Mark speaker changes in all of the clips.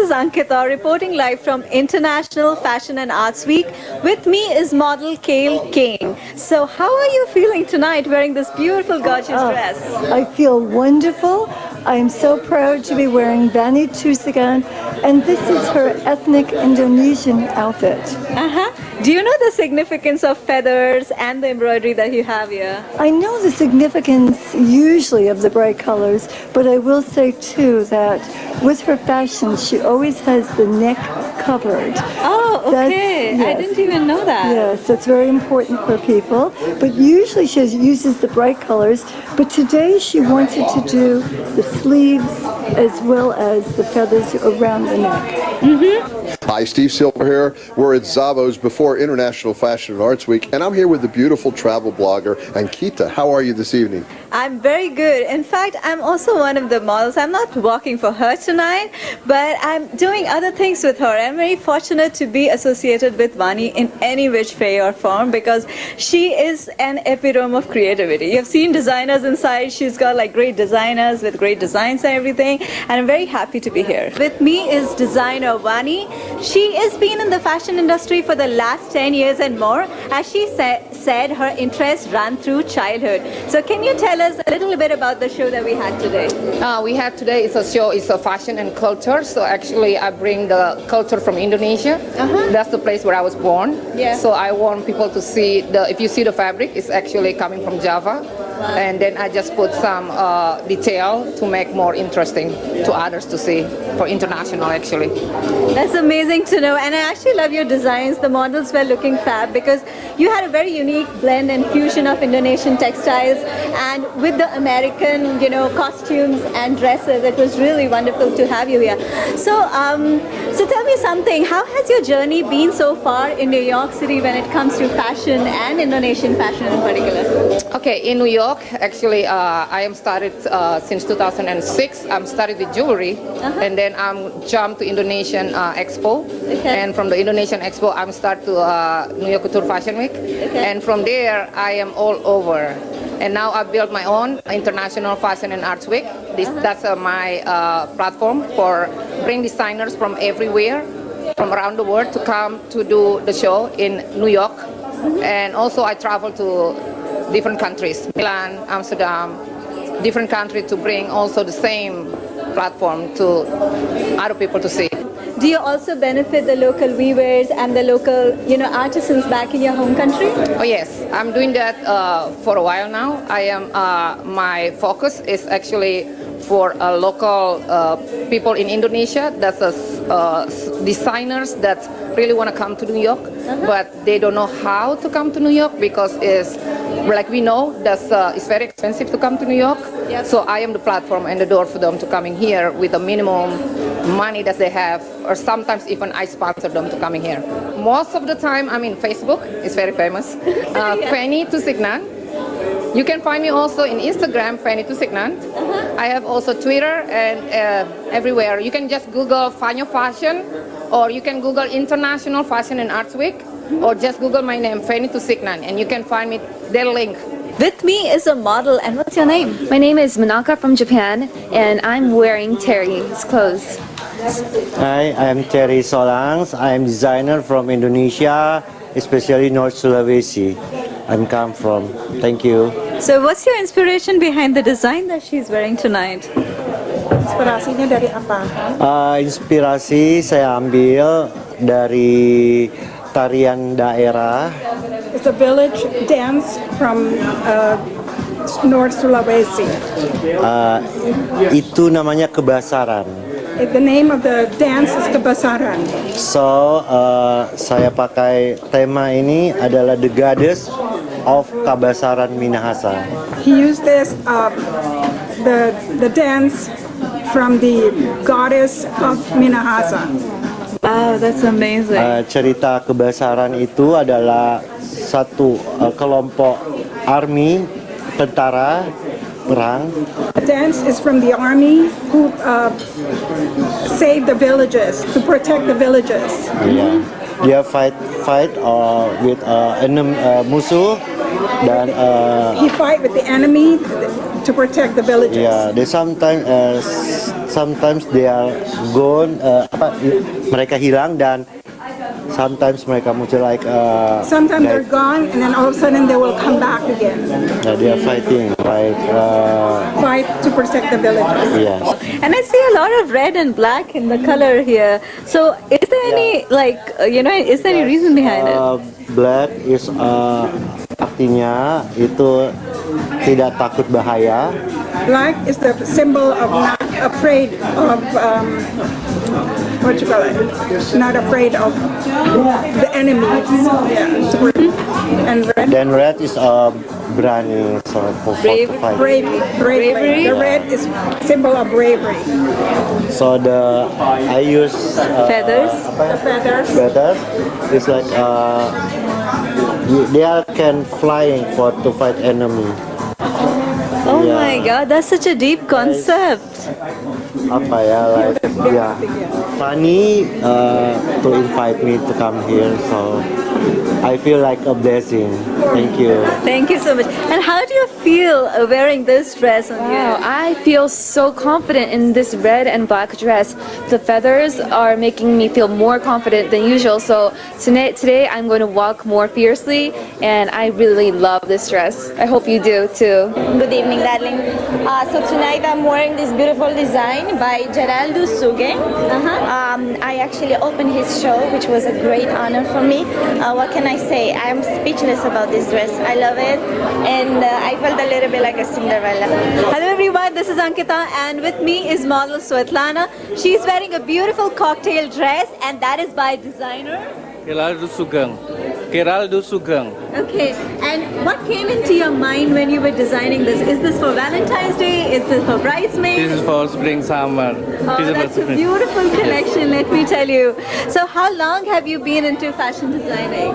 Speaker 1: is Ankita reporting live from International Fashion and Arts Week. With me is model Kale Kain. So how are you feeling tonight wearing this beautiful gorgeous dress?
Speaker 2: I feel wonderful. I am so proud to be wearing Vanny Tousignant, and this is her ethnic Indonesian outfit.
Speaker 1: Do you know the significance of feathers and the embroidery that you have here?
Speaker 2: I know the significance usually of the bright colors, but I will say too that with her fashion, she always has the neck covered.
Speaker 1: Oh, okay.
Speaker 2: Yes.
Speaker 1: I didn't even know that.
Speaker 2: Yes, that's very important for people. But usually she uses the bright colors. But today she wanted to do the sleeves as well as the feathers around the neck.
Speaker 3: Hi, Steve Silver here. We're at Zavo's before International Fashion and Arts Week, and I'm here with the beautiful travel blogger, Ankita. How are you this evening?
Speaker 1: I'm very good. In fact, I'm also one of the models. I'm not walking for her tonight, but I'm doing other things with her. I'm very fortunate to be associated with Vanny in any which way or form because she is an epitome of creativity. You've seen designers inside. She's got like great designers with great designs and everything, and I'm very happy to be here. With me is designer Vanny. She has been in the fashion industry for the last 10 years and more. As she said, her interests run through childhood. So can you tell us a little bit about the show that we had today?
Speaker 4: We had today is a show, it's a fashion and culture. So actually I bring the culture from Indonesia. That's the place where I was born.
Speaker 1: Yeah.
Speaker 4: So I want people to see, if you see the fabric, it's actually coming from Java. Wow. And then I just put some detail to make more interesting to others to see, for international actually.
Speaker 1: That's amazing to know, and I actually love your designs. The models were looking fab because you had a very unique blend and fusion of Indonesian textiles and with the American, costumes and dresses. It was really wonderful to have you here. So tell me something. How has your journey been so far in New York City when it comes to fashion and Indonesian fashion in particular?
Speaker 4: Okay, in New York, actually, I am started since 2006. I'm started with jewelry, and then I'm jumped to Indonesian Expo, and from the Indonesian Expo, I'm start to New York Couture Fashion Week, and from there, I am all over. And now I built my own International Fashion and Arts Week. That's my platform for bring designers from everywhere, from around the world to come to do the show in New York, and also I travel to different countries, Milan, Amsterdam, different countries to bring also the same platform to other people to see.
Speaker 1: Do you also benefit the local weavers and the local, artisans back in your home country?
Speaker 4: Oh yes, I'm doing that for a while now. My focus is actually for local people in Indonesia. That's designers that really want to come to New York, but they don't know how to come to New York because like we know, it's very expensive to come to New York. Yep. So I am the platform and the door for them to coming here with a minimum money that they have, or sometimes even I sponsor them to coming here. Most of the time I'm in Facebook. It's very famous. Vanny Tousignant. You can find me also in Instagram, Vanny Tousignant. I have also Twitter and everywhere. You can just Google Fanyo Fashion, or you can Google International Fashion and Arts Week, or just Google my name, Vanny Tousignant, and you can find me their link.
Speaker 1: With me is a model, and what's your name?
Speaker 5: My name is Manaka from Japan, and I'm wearing Terry's clothes.
Speaker 6: Hi, I'm Terry Solang. I'm designer from Indonesia, especially North Sulawesi. I'm come from. Thank you.
Speaker 1: So what's your inspiration behind the design that she's wearing tonight?
Speaker 2: Inspirasinya dari apa?
Speaker 6: Inspirasi saya ambil dari tarian daerah.
Speaker 7: It's a village dance from North Sulawesi.
Speaker 6: Itu namanya kebasaran.
Speaker 7: The name of the dance is kebasaran.
Speaker 6: So, saya pakai tema ini adalah The Goddess of Kabasaran Minahasa.
Speaker 7: He used this, the dance from the goddess of Minahasa.
Speaker 1: Wow, that's amazing.
Speaker 6: Cerita kebasaran itu adalah satu kelompok army, tentara, perang.
Speaker 7: The dance is from the army who saved the villages, to protect the villages.
Speaker 6: Yeah. Dia fight with enemy musuh dan
Speaker 7: he fight with the enemy to protect the villages.
Speaker 6: Yeah, they sometimes they are gone. Mereka hilang dan sometimes mereka muncul like.
Speaker 7: Sometimes they're gone, and then all of a sudden they will come back again.
Speaker 6: They are fighting like.
Speaker 7: Fight to protect the villages.
Speaker 6: Yes.
Speaker 1: And I see a lot of red and black in the color here. So is there any is there any reason behind it?
Speaker 6: Black is artinya itu tidak takut bahaya.
Speaker 7: Black is the symbol of not afraid of what you call it? Not afraid of the enemies. Yeah. And red.
Speaker 6: Then red is berani, so for fight.
Speaker 7: Bravery. The red is symbol of bravery.
Speaker 6: So I use
Speaker 1: Feathers.
Speaker 7: The feathers.
Speaker 6: feathers. It's like they can flying to fight enemy.
Speaker 1: Oh
Speaker 6: Yeah.
Speaker 1: my God, that's such a deep concept.
Speaker 6: Apa ya, like funny to invite me to come here, so I feel like a blessing. Thank you.
Speaker 1: Thank you so much. And how do you feel wearing this dress on you?
Speaker 5: Wow, I feel so confident in this red and black dress. The feathers are making me feel more confident than usual. So today I'm going to walk more fiercely, and I really love this dress. I hope you do too.
Speaker 8: Good evening, darling. So tonight I'm wearing this beautiful design by Geraldo Suge. I actually opened his show, which was a great honor for me. What can I say? I am speechless about this dress. I love it, and I felt a little bit like a Cinderella.
Speaker 1: Hello everyone, this is Ankita, and with me is model Svetlana. She's wearing a beautiful cocktail dress, and that is by designer
Speaker 9: Geraldo Sugang.
Speaker 1: Okay, and what came into your mind when you were designing this? Is this for Valentine's Day? Is this for bridesmaids?
Speaker 9: This is for spring summer.
Speaker 1: Oh, that's a beautiful collection, let me tell you. So how long have you been into fashion designing?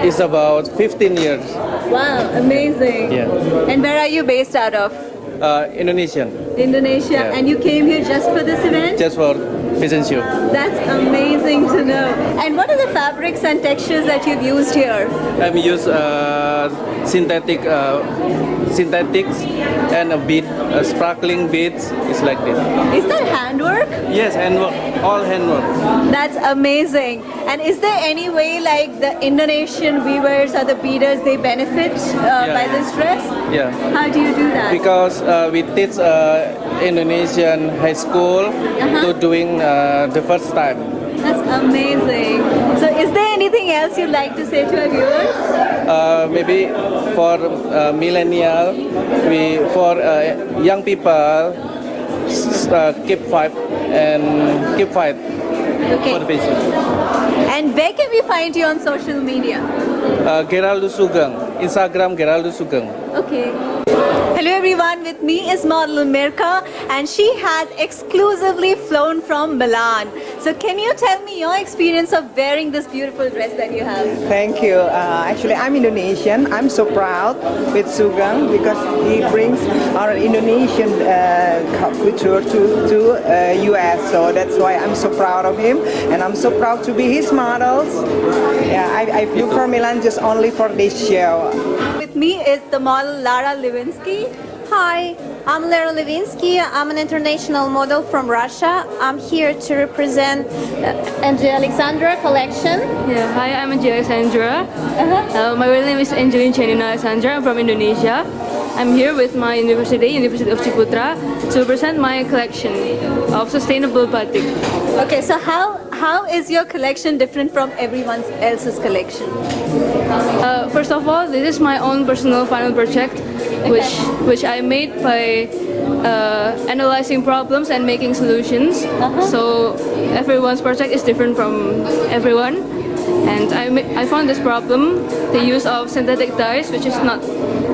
Speaker 9: It's about 15 years.
Speaker 1: Wow, amazing.
Speaker 9: Yeah.
Speaker 1: And where are you based out of?
Speaker 9: Indonesian.
Speaker 1: Indonesia.
Speaker 9: Yeah.
Speaker 1: And you came here just for this event?
Speaker 9: Just for fashion show.
Speaker 1: That's amazing to know. And what are the fabrics and textures that you've used here?
Speaker 9: I'm use synthetics and a bead, sparkling beads. It's like this.
Speaker 1: Is that handwork?
Speaker 9: Yes, handwork. All handwork.
Speaker 1: That's amazing. And is there any way like the Indonesian weavers or the beaders, they benefit by this dress?
Speaker 9: Yeah.
Speaker 1: How do you do that?
Speaker 9: Because we teach Indonesian high school to doing the first time.
Speaker 1: That's amazing. So is there anything else you'd like to say to our viewers?
Speaker 9: Maybe for millennial, for young people, keep fight for the vision.
Speaker 1: And where can we find you on social media?
Speaker 9: Geraldo Sugang, Instagram Geraldo Sugang.
Speaker 1: Okay. Hello everyone, with me is model Mirka, and she has exclusively flown from Milan. So can you tell me your experience of wearing this beautiful dress that you have?
Speaker 10: Thank you. Actually, I'm Indonesian. I'm so proud with Sugang because he brings our Indonesian culture to US. So that's why I'm so proud of him, and I'm so proud to be his models. Yeah, I flew from Milan just only for this show.
Speaker 1: With me is the model Lara Levinsky.
Speaker 8: Hi, I'm Lara Levinsky. I'm an international model from Russia. I'm here to represent Angie Alexandra collection.
Speaker 11: Yeah, hi, I'm Angie Alexandra. My real name is Angelina Chanina Alexandra. I'm from Indonesia. I'm here with my University of Ciputra, to present my collection of sustainable batik.
Speaker 1: Okay, so how is your collection different from everyone else's collection?
Speaker 11: First of all, this is my own personal final project, which I made by analyzing problems and making solutions. So everyone's project is different from everyone. And I found this problem, the use of synthetic dyes, which is not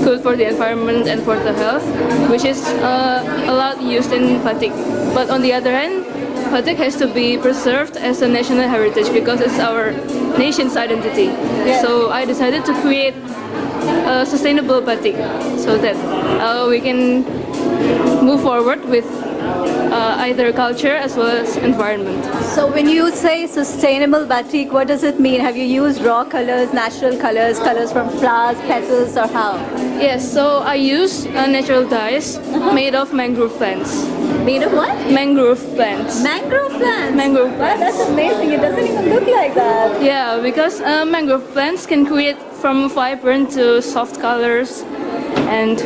Speaker 11: good for the environment and for the health, which is a lot used in batik. But on the other hand, batik has to be preserved as a national heritage because it's our nation's identity. So I decided to create a sustainable batik so that we can move forward with either culture as well as environment.
Speaker 1: So when you say sustainable batik, what does it mean? Have you used raw colors, natural colors, colors from flowers, petals, or how?
Speaker 11: Yes, so I use natural dyes made of mangrove plants.
Speaker 1: Made of what?
Speaker 11: Mangrove plants.
Speaker 1: Mangrove plants?
Speaker 11: Mangrove
Speaker 1: Wow,
Speaker 11: plants.
Speaker 1: that's amazing. It doesn't even look like that.
Speaker 11: Yeah, because mangrove plants can create from vibrant to soft colors, and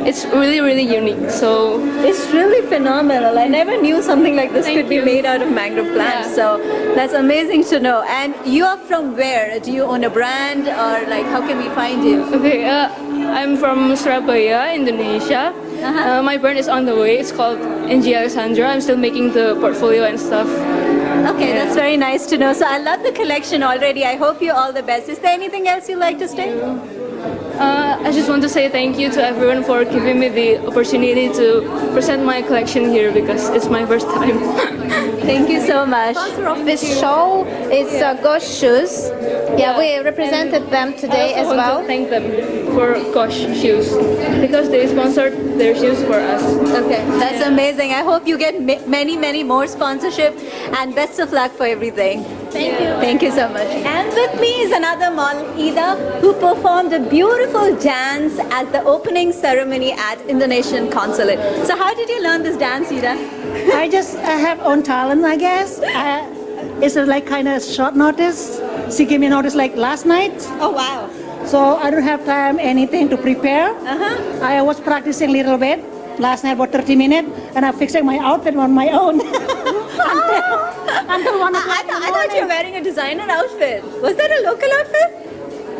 Speaker 11: it's really, really unique. So
Speaker 1: It's really phenomenal. I never knew something like this
Speaker 11: Thank
Speaker 1: could be
Speaker 11: you.
Speaker 1: made out of mangrove plants.
Speaker 11: Yeah.
Speaker 1: So that's amazing to know. And you are from where? Do you own a brand, or like how can we find you?
Speaker 11: okay, I'm from Surabaya, Indonesia. My brand is on the way. It's called NG Alexandra. I'm still making the portfolio and stuff.
Speaker 1: Okay, that's very nice to know. So I love the collection already. I hope you all the best. Is there anything else you'd like to say?
Speaker 11: I just want to say thank you to everyone for giving me the opportunity to present my collection here because it's my first time.
Speaker 1: Thank you so much.
Speaker 12: Sponsor of this show is Gosh Shoes. Yeah, we represented them today
Speaker 11: I
Speaker 12: as
Speaker 11: also want
Speaker 12: well.
Speaker 11: to thank them for Gosh Shoes because they sponsored their shoes for us.
Speaker 1: Okay, that's amazing. I hope you get many, many more sponsorship, and best of luck for everything.
Speaker 12: Thank you.
Speaker 1: Thank you so much. And with me is another model, Ida, who performed a beautiful dance at the opening ceremony at Indonesian Consulate. So how did you learn this dance, Ida?
Speaker 13: I just have own talent, I guess. It's like kind of short notice. She gave me notice like last night.
Speaker 1: Oh, wow.
Speaker 13: So I don't have time anything to prepare. I was practicing a little bit last night, about 30 minutes, and I'm fixing my outfit on my own. until 1 o'clock.
Speaker 1: I thought you were wearing a designer outfit. Was that a local outfit?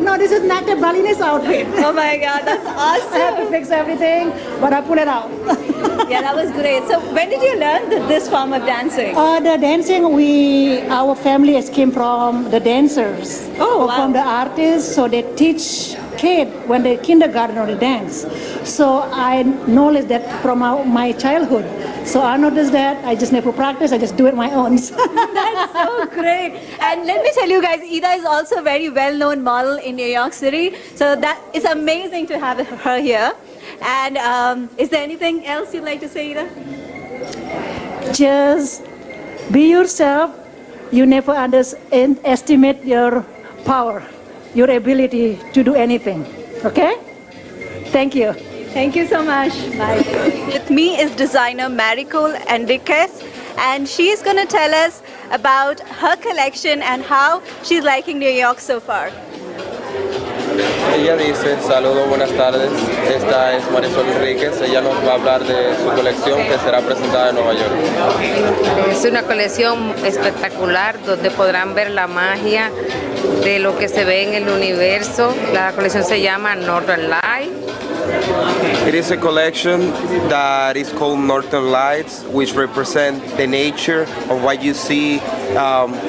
Speaker 13: No, this is not the Balinese outfit.
Speaker 1: Oh my God, that's awesome.
Speaker 13: I have to fix everything, but I pull it out.
Speaker 1: Yeah, that was great. So when did you learn this form of dancing?
Speaker 13: The dancing, our family came from the dancers, from the artists, so they teach kids when they're kindergarten or they dance. So I knowledge that from my childhood. So I noticed that I just never practice, I just do it my own.
Speaker 1: That's so great. And let me tell you guys, Ida is also a very well-known model in New York City. So that is amazing to have her here. And is there anything else you'd like to say, Ida?
Speaker 13: Just be yourself. You never underestimate your power, your ability to do anything. Okay? Thank you.
Speaker 1: Thank you so much. Bye. With me is designer Maricol Enriquez, and she's going to tell us about her collection and how she's liking New York so far.
Speaker 14: Ella dice, saludos, buenas tardes. Esta es Marisol Enríquez. Ella nos va a hablar de su colección que será presentada en Nueva York.
Speaker 15: Es una colección espectacular donde podrán ver la magia de lo que se ve en el universo. La colección se llama Northern Light.
Speaker 14: It is a collection that is called Northern Lights, which represent the nature of what you see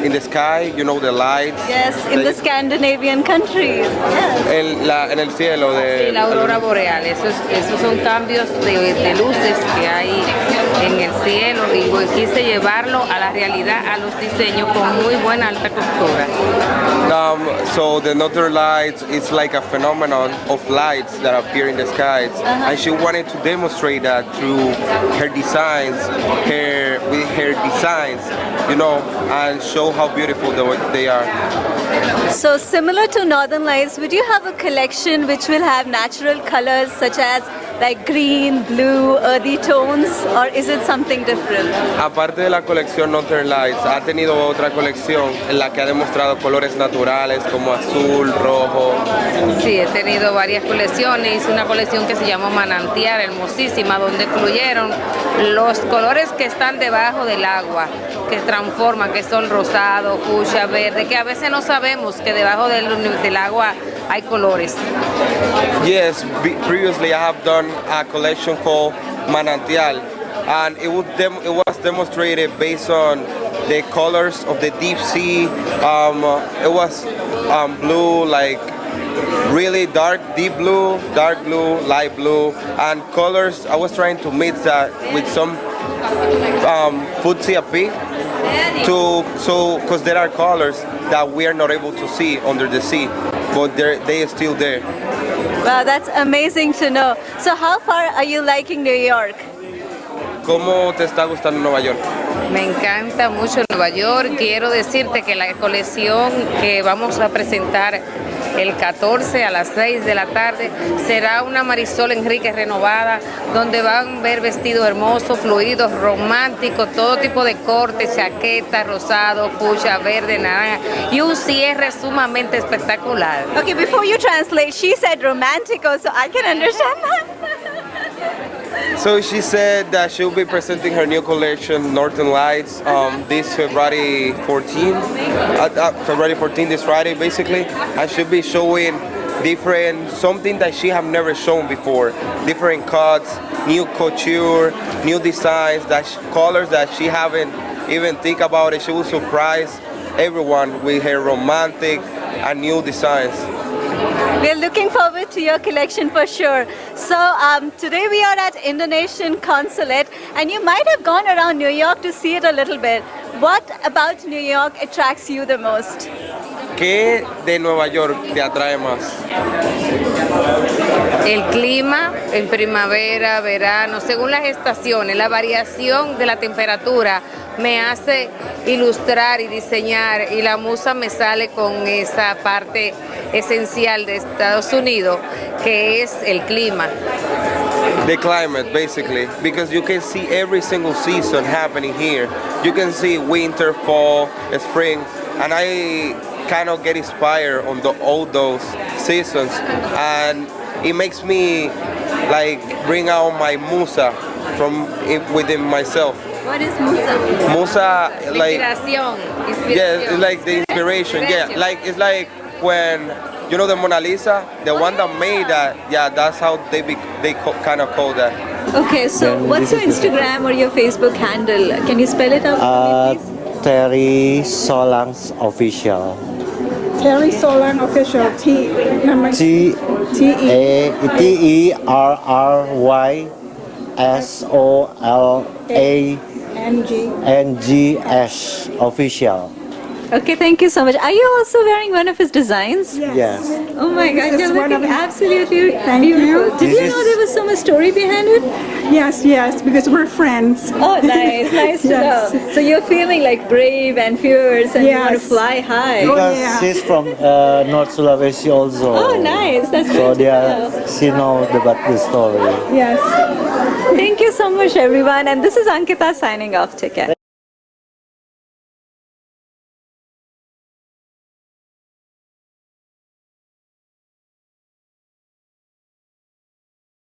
Speaker 14: in the sky, you know, the lights.
Speaker 1: Yes, in the Scandinavian countries. Yes.
Speaker 14: En el cielo.
Speaker 15: Sí, la aurora boreal. Esos son cambios de luces que hay en el cielo y quise llevarlo a la realidad, a los diseños con muy buena alta costura.
Speaker 14: So the Northern Lights is like a phenomenon of lights that appear in the skies, and she wanted to demonstrate that through her designs, with her designs, you know, and show how beautiful they are.
Speaker 1: So similar to Northern Lights, would you have a collection which will have natural colors such as like green, blue, earthy tones, or is it something different?
Speaker 14: Aparte de la colección Northern Lights, ha tenido otra colección en la que ha demostrado colores naturales como azul, rojo.
Speaker 15: Sí, he tenido varias colecciones. Hice una colección que se llama Manantial, hermosísima, donde incluyeron los colores que están debajo del agua, que transforman, que son rosado, fucsia, verde, que a veces no sabemos que debajo del agua hay colores.
Speaker 14: Yes, previously I have done a collection called Manantial, and it was demonstrated based on the colors of the deep sea. It was blue, like really deep blue, light blue, and colors. I was trying to mix that with some fuchsia pink, because there are colors that we are not able to see under the sea, but they are still there.
Speaker 1: Wow, that's amazing to know. So how far are you liking New York?
Speaker 14: ¿cómo te está gustando Nueva York?
Speaker 15: Me encanta mucho Nueva York. Quiero decirte que la colección que vamos a presentar el 14 a las 6 de la tarde será una Marisol Enrique renovada, donde van a ver vestidos hermosos, fluidos, románticos, todo tipo de cortes, chaquetas, rosado, fucsia, verde, naranja y un cierre sumamente espectacular.
Speaker 1: Okay, before you translate, she said romantico, so I can understand that.
Speaker 14: So she said that she'll be presenting her new collection, Northern Lights, this February 14, this Friday basically, and she'll be showing something that she have never shown before, different cuts, new couture, new designs, colors that she haven't even think about it. She will surprise everyone with her romantic and new designs.
Speaker 1: We're looking forward to your collection for sure. So today we are at Indonesian Consulate, and you might have gone around New York to see it a little bit. What about New York attracts you the most?
Speaker 14: ¿Qué de Nueva York te atrae más?
Speaker 15: El clima en primavera, verano, según las estaciones, la variación de la temperatura me hace ilustrar y diseñar, y la musa me sale con esa parte esencial de Estados Unidos, que es el clima.
Speaker 14: The climate, basically, because you can see every single season happening here. You can see winter, fall, spring, and I kind of get inspired on all those seasons, and it makes me like bring out my musa from within myself.
Speaker 1: What is musa?
Speaker 14: Musa, like
Speaker 15: Inspiración.
Speaker 14: yeah, it's like the inspiration. Yeah, like it's like when you know the Mona Lisa, the one that made that. Yeah, that's how they kind of call that.
Speaker 1: Okay, so what's your Instagram or your Facebook handle? Can you spell it out for me, please?
Speaker 6: Terry Solang's official.
Speaker 7: Terry Solang official.
Speaker 6: TerrySolangs official.
Speaker 1: Okay, thank you so much. Are you also wearing one of his designs?
Speaker 6: Yes.
Speaker 1: Oh my God,
Speaker 7: This
Speaker 1: you're
Speaker 7: is one
Speaker 1: looking
Speaker 7: of-
Speaker 1: absolutely
Speaker 7: Thank you.
Speaker 1: beautiful. Did
Speaker 6: This
Speaker 1: you know
Speaker 6: is-
Speaker 1: there was so much story behind it?
Speaker 7: Yes, because we're friends.
Speaker 1: Oh, nice, nice to
Speaker 7: Yes.
Speaker 1: know. So you're feeling like brave and fierce and you want to
Speaker 7: Yes.
Speaker 1: fly high.
Speaker 6: Because
Speaker 7: yeah.
Speaker 6: she's from North Sulawesi also.
Speaker 1: Oh, nice. That's
Speaker 6: So
Speaker 1: good to know.
Speaker 6: she knows about the story.
Speaker 7: Yes.
Speaker 1: Thank you so much, everyone. And this is Ankita signing off. Take care.